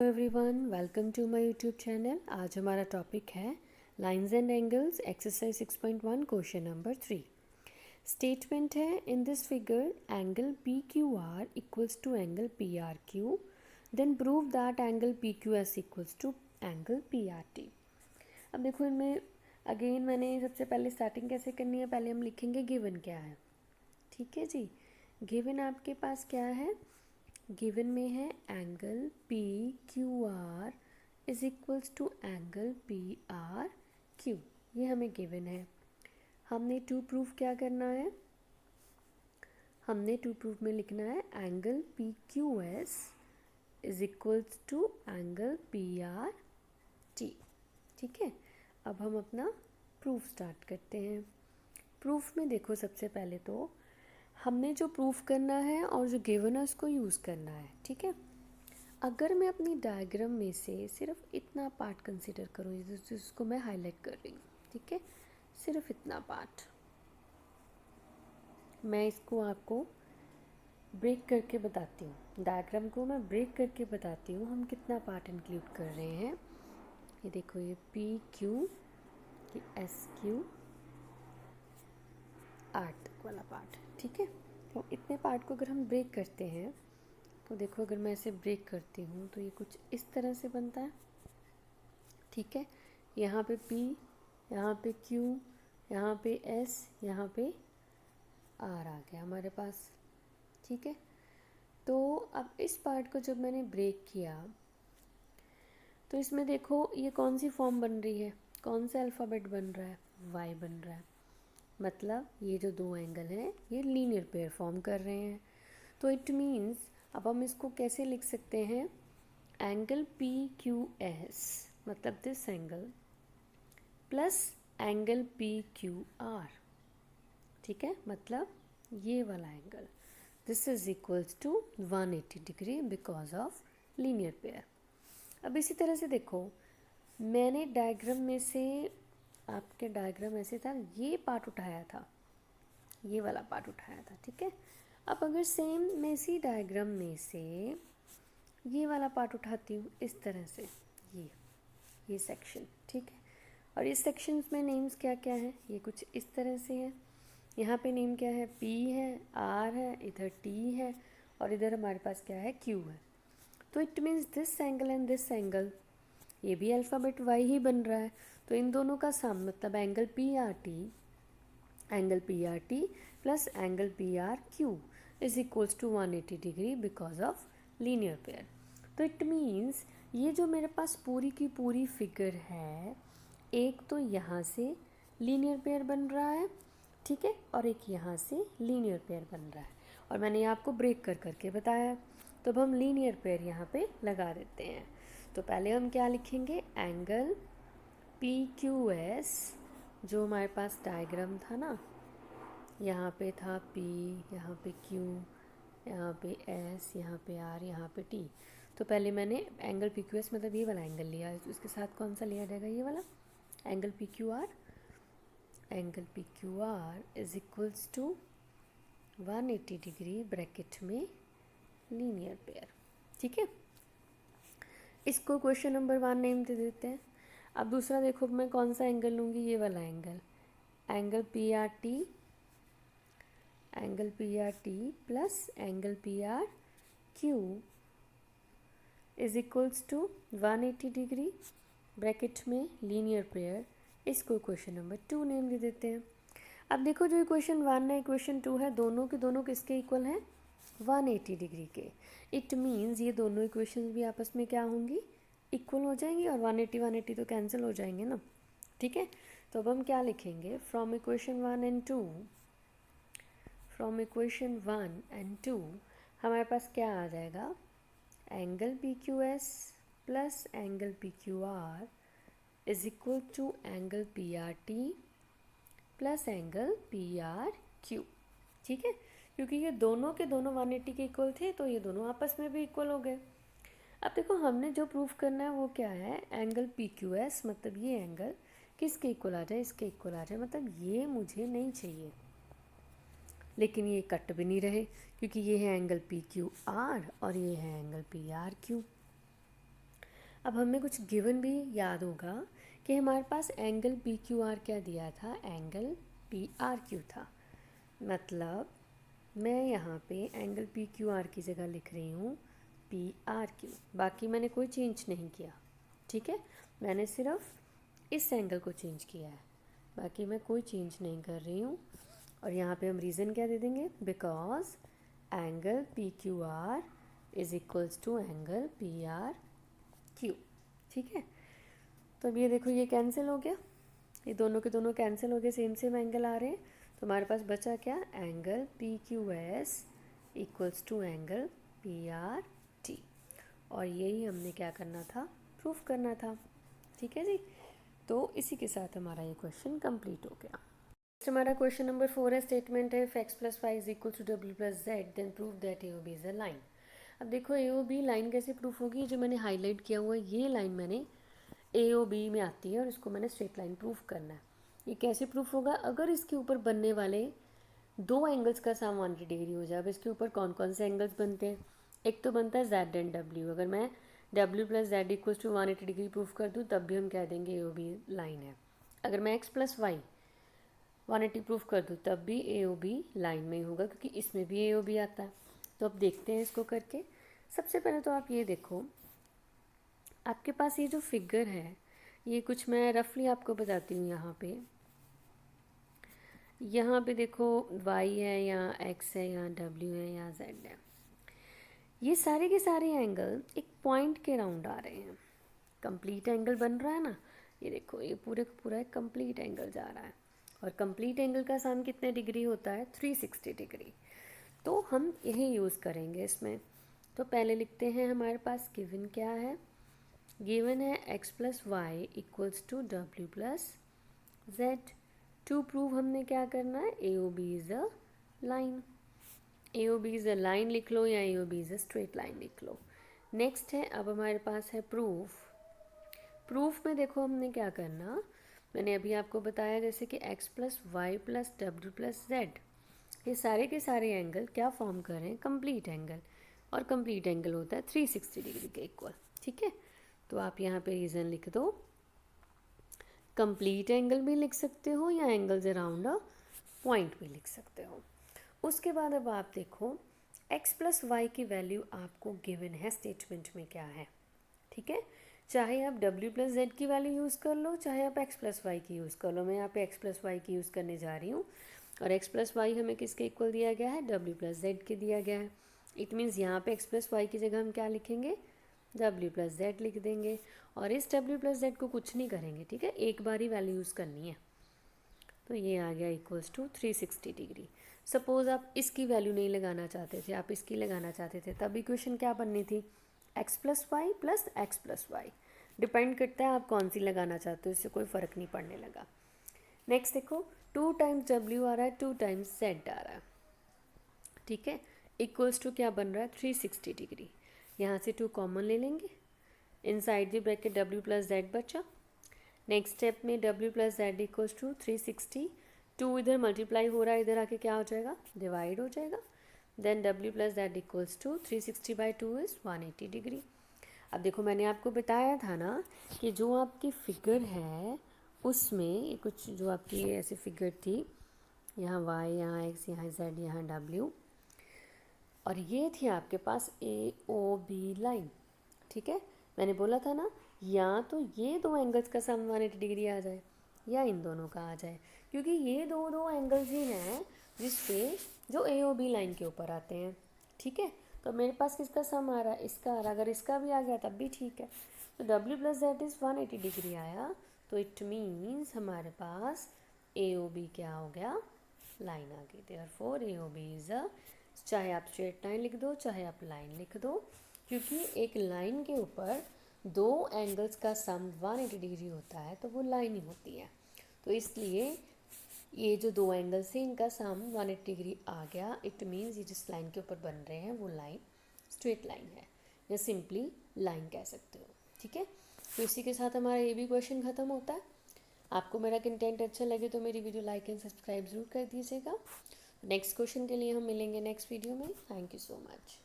Everyone, welcome to my YouTube channel. आज हमारा topic है lines and angles, exercise 6.1, question number 3। Statement है, in this figure angle P Q R equals to angle P R Q, then prove that angle P Q S equals to angle P R T. अब देखो, इनमें again मैंने सबसे पहले starting कैसे करनी है, पहले हम लिखेंगे गिवन क्या है। ठीक है जी, गिवन आपके पास क्या है, गिवन में है angle P Q R is equals to angle P R Q. ये हमें गिवन है। हमने टू प्रूफ क्या करना है, हमने टू प्रूफ में लिखना है angle P Q S is equals to angle P R T. ठीक है, अब हम अपना प्रूफ स्टार्ट करते हैं। प्रूफ में देखो, सबसे पहले तो हमने जो प्रूफ करना है और जो गिवन है उसको यूज़ करना है। ठीक है, अगर मैं अपनी डायग्राम में से सिर्फ इतना पार्ट कंसीडर करूँ, जिसको मैं हाईलाइट कर रही हूँ, ठीक है, सिर्फ इतना पार्ट, मैं इसको आपको ब्रेक करके बताती हूँ। डायग्राम को मैं ब्रेक करके बताती हूँ हम कितना पार्ट इंक्लूड कर रहे हैं। ये देखो, ये पी क्यू, ये एस क्यू, आर तक वाला पार्ट। ठीक है, तो इतने पार्ट को अगर हम ब्रेक करते हैं तो देखो, अगर मैं इसे ब्रेक करती हूँ तो ये कुछ इस तरह से बनता है। ठीक है, यहाँ पे P, यहाँ पे Q, यहाँ पे S, यहाँ पे R आ गया हमारे पास। ठीक है, तो अब इस पार्ट को जब मैंने ब्रेक किया तो इसमें देखो ये कौन सी फॉर्म बन रही है, कौन सा अल्फ़ाबेट बन रहा है, Y बन रहा है। मतलब ये जो दो एंगल हैं ये लीनियर पेयर फॉर्म कर रहे हैं। तो इट मीन्स अब हम इसको कैसे लिख सकते हैं, एंगल पी क्यू एस मतलब this angle plus angle P Q R. ठीक है, मतलब ये वाला angle, this is equals to 180 degree because of linear pair. अब इसी तरह से देखो, मैंने डायग्राम में से, आपके डायग्राम ऐसे था, ये पार्ट उठाया था, ये वाला पार्ट उठाया था। ठीक है, अब अगर सेम मैं इसी डायग्राम में से ये वाला पार्ट उठाती हूँ इस तरह से, ये सेक्शन। ठीक है, और इस सेक्शंस में नेम्स क्या क्या है, ये कुछ इस तरह से है। यहाँ पे नेम क्या है, P है, R है, इधर T है, और इधर हमारे पास क्या है, Q है। तो it means this angle and this angle, ये भी अल्फ़ाबेट Y ही बन रहा है। तो इन दोनों का सम मतलब angle P R T plus angle P R Q is equals to 180 degree because of linear pair. तो इट मीन्स ये जो मेरे पास पूरी की पूरी फिगर है, एक तो यहाँ से लीनियर पेयर बन रहा है, ठीक है, और एक यहाँ से लीनियर पेयर बन रहा है, और मैंने आपको ब्रेक कर करके बताया। तो अब हम लीनियर पेयर यहाँ पे लगा देते हैं। तो पहले हम क्या लिखेंगे, एंगल पी क्यू एस, जो हमारे पास डायग्राम था ना, यहाँ पे था P, यहाँ पे Q, यहाँ पे S, यहाँ पे R, यहाँ पे T। तो पहले मैंने एंगल पी क्यू एस मतलब ये वाला एंगल लिया, उसके साथ कौन सा लिया जाएगा, ये वाला angle P Q R. Angle P Q R is equals to 180 degree bracket में लीनियर पेयर। ठीक है, इसको क्वेश्चन नंबर 1 नेम दे देते हैं। अब दूसरा देखो, मैं कौन सा एंगल लूँगी, ये वाला angle, angle P R T, angle P R T plus angle P R Q is equals to 180 degree bracket में लीनियर पेयर। इसको क्वेश्चन नंबर 2 नेम दे देते हैं। अब देखो, जो इक्वेशन 1 है, इक्वेशन 2 है, दोनों के दोनों किसके इक्वल हैं, 180 डिग्री के। इट मीन्स ये दोनों इक्वेशन भी आपस में क्या होंगी, इक्वल हो जाएंगी, और 180 तो कैंसिल हो जाएंगे ना। ठीक है, तो अब हम क्या लिखेंगे, from equation 1 and 2, from equation 1 and 2 हमारे पास क्या आ जाएगा, angle P Q S plus angle P Q R is equal to angle P R T plus angle P R Q. ठीक है, क्योंकि ये दोनों के दोनों 180 के इक्वल थे, तो ये दोनों आपस में भी इक्वल हो गए। अब देखो, हमने जो प्रूफ करना है वो क्या है, एंगल पी क्यू एस मतलब ये एंगल किसके इक्वल आ जाए, इसके इक्वल आ जाए। मतलब ये मुझे नहीं चाहिए, लेकिन ये कट भी नहीं रहे, क्योंकि ये है एंगल पी क्यू आर और ये है एंगल पी आर क्यू। अब हमें कुछ गिवन भी याद होगा कि हमारे पास एंगल पी क्यू आर क्या दिया था, एंगल पी आर क्यू था। मतलब मैं यहाँ पे एंगल पी क्यू आर की जगह लिख रही हूँ पी आर क्यू, बाकी मैंने कोई चेंज नहीं किया, ठीक है। मैंने सिर्फ इस एंगल को चेंज किया है, बाकी मैं कोई चेंज नहीं कर रही हूँ। और यहाँ पे हम रीज़न क्या दे देंगे, because angle P Q R is equals to angle P R Q, ठीक है। तो अब ये देखो ये कैंसिल हो गया, ये दोनों के दोनों कैंसिल हो गए, सेम सेम एंगल आ रहे हैं। तो हमारे पास बचा क्या, angle P Q S equals to angle P R T. और यही हमने क्या करना था, प्रूफ करना था, ठीक है जी। तो इसी के साथ हमारा ये क्वेश्चन कंप्लीट हो गया। हमारा क्वेश्चन नंबर 4 है, स्टेटमेंट है x plus Y is equal to W plus Z then prove that A O B is a line. अब देखो ए ओ बी लाइन कैसे प्रूफ होगी, जो मैंने हाईलाइट किया हुआ है ये लाइन मैंने ए ओ बी में आती है और इसको मैंने स्ट्रेट लाइन प्रूफ करना है। ये कैसे प्रूफ होगा, अगर इसके ऊपर बनने वाले दो एंगल्स का सम 180 डिग्री हो जाए। अब इसके ऊपर कौन कौन से एंगल्स बनते हैं, एक तो बनता है जेड एंड डब्ल्यू। अगर मैं W plus Z equal to 180 degree proof कर दूँ तब भी हम कह देंगे ए ओ बी लाइन है। अगर मैं एक्स प्लस वाई 180 प्रूफ कर दूँ तब भी ए ओ बी लाइन में ही होगा, क्योंकि इसमें भी ए ओ बी आता है। तो अब देखते हैं इसको करके। सबसे पहले तो आप ये देखो, आपके पास ये जो फिगर है ये कुछ मैं रफली आपको बताती हूँ। यहाँ पे देखो y है, यहाँ x है, यहाँ w है, यहाँ z है। ये सारे के सारे एंगल एक पॉइंट के राउंड आ रहे हैं, कंप्लीट एंगल बन रहा है ना। ये देखो ये पूरे का पूरा एक कंप्लीट एंगल जा रहा है, और कंप्लीट एंगल का सम कितने डिग्री होता है, 360 डिग्री। तो हम यही यूज़ करेंगे इसमें। तो पहले लिखते हैं, हमारे पास गिवन क्या है, गिवन है x plus Y equals to W plus Z. To prove हमने क्या करना है, A O B is a line. A O B is a line लिख लो या A O B is a straight line लिख लो। नेक्स्ट है, अब हमारे पास है प्रूफ। प्रूफ में देखो हमने क्या करना, मैंने अभी आपको बताया जैसे कि x plus Y plus W plus Z, ये सारे के सारे एंगल क्या फॉर्म कर रहे हैं, कंप्लीट एंगल। और कंप्लीट एंगल होता है 360 डिग्री के इक्वल, ठीक है। तो आप यहाँ पे रीज़न लिख दो, कंप्लीट एंगल भी लिख सकते हो या एंगल्स अराउंड अ पॉइंट भी लिख सकते हो। उसके बाद अब आप देखो x प्लस वाई की वैल्यू आपको गिवन है स्टेटमेंट में क्या है, ठीक है। चाहे आप w प्लस जेड की वैल्यू यूज़ कर लो, चाहे आप x प्लस वाई की यूज़ कर लो। मैं यहाँ पे x प्लस वाई की यूज़ करने जा रही हूँ, और x प्लस वाई हमें किसके इक्वल दिया गया है, w प्लस जेड के दिया गया है। इट मीन्स यहाँ पे x प्लस वाई की जगह हम क्या लिखेंगे, w प्लस जेड लिख देंगे। और इस w प्लस जेड को कुछ नहीं करेंगे, ठीक है, एक बार ही वैल्यू यूज़ करनी है। तो ये आ गया इक्वल्स टू 360 डिग्री। सपोज़ आप इसकी वैल्यू नहीं लगाना चाहते थे, आप इसकी लगाना चाहते थे, तब इक्वेशन क्या बननी थी, x plus Y plus X plus Y. Depend करता है आप कौन सी लगाना चाहते हो, इससे कोई फ़र्क नहीं पड़ने लगा। नेक्स्ट देखो 2 टाइम्स w आ रहा है, 2 टाइम्स z आ रहा है, ठीक है। इक्वल्स टू क्या बन रहा है, 360 डिग्री। यहाँ से 2 कॉमन ले लेंगे, inside the bracket w plus Z बचा। नेक्स्ट स्टेप में w plus Z equals to 360, 2 इधर मल्टीप्लाई हो रहा है, इधर आके क्या हो जाएगा, डिवाइड हो जाएगा। Then w plus Z equals to 360/2 is 180 degree. अब देखो मैंने आपको बताया था ना कि जो आपकी फिगर है उसमें कुछ जो आपकी ऐसी फिगर थी, यहाँ y, यहाँ x, यहाँ z, यहाँ w, और ये थी आपके पास ए ओ बी लाइन, ठीक है। मैंने बोला था ना, या तो ये दो एंगल्स का सम 180 डिग्री आ जाए या इन दोनों का आ जाए, क्योंकि ये दो एंगल्स ही हैं जिस पे जो ए ओ बी लाइन के ऊपर आते हैं, ठीक है। तो मेरे पास किसका सम आ रहा है, इसका आ रहा है। अगर इसका भी आ गया तब भी ठीक है। तो w plus Z is 180 degree आया, तो इट मीन्स हमारे पास ए ओ बी क्या हो गया, लाइन आ गई। Therefore A O B is a, चाहे आप स्ट्रेट लाइन लिख दो चाहे आप लाइन लिख दो, क्योंकि एक लाइन के ऊपर दो एंगल्स का सम 180 डिग्री होता है तो वो लाइन ही होती है। तो इसलिए ये जो दो एंगल्स हैं इनका सम 180 डिग्री आ गया। इट मीन्स ये जिस लाइन के ऊपर बन रहे हैं वो लाइन स्ट्रेट लाइन है, या सिंपली लाइन कह सकते हो, ठीक है। तो इसी के साथ हमारा ये भी क्वेश्चन ख़त्म होता है। आपको मेरा कंटेंट अच्छा लगे तो मेरी वीडियो लाइक एंड सब्सक्राइब ज़रूर कर दीजिएगा। नेक्स्ट क्वेश्चन के लिए हम मिलेंगे नेक्स्ट वीडियो में। Thank you so much.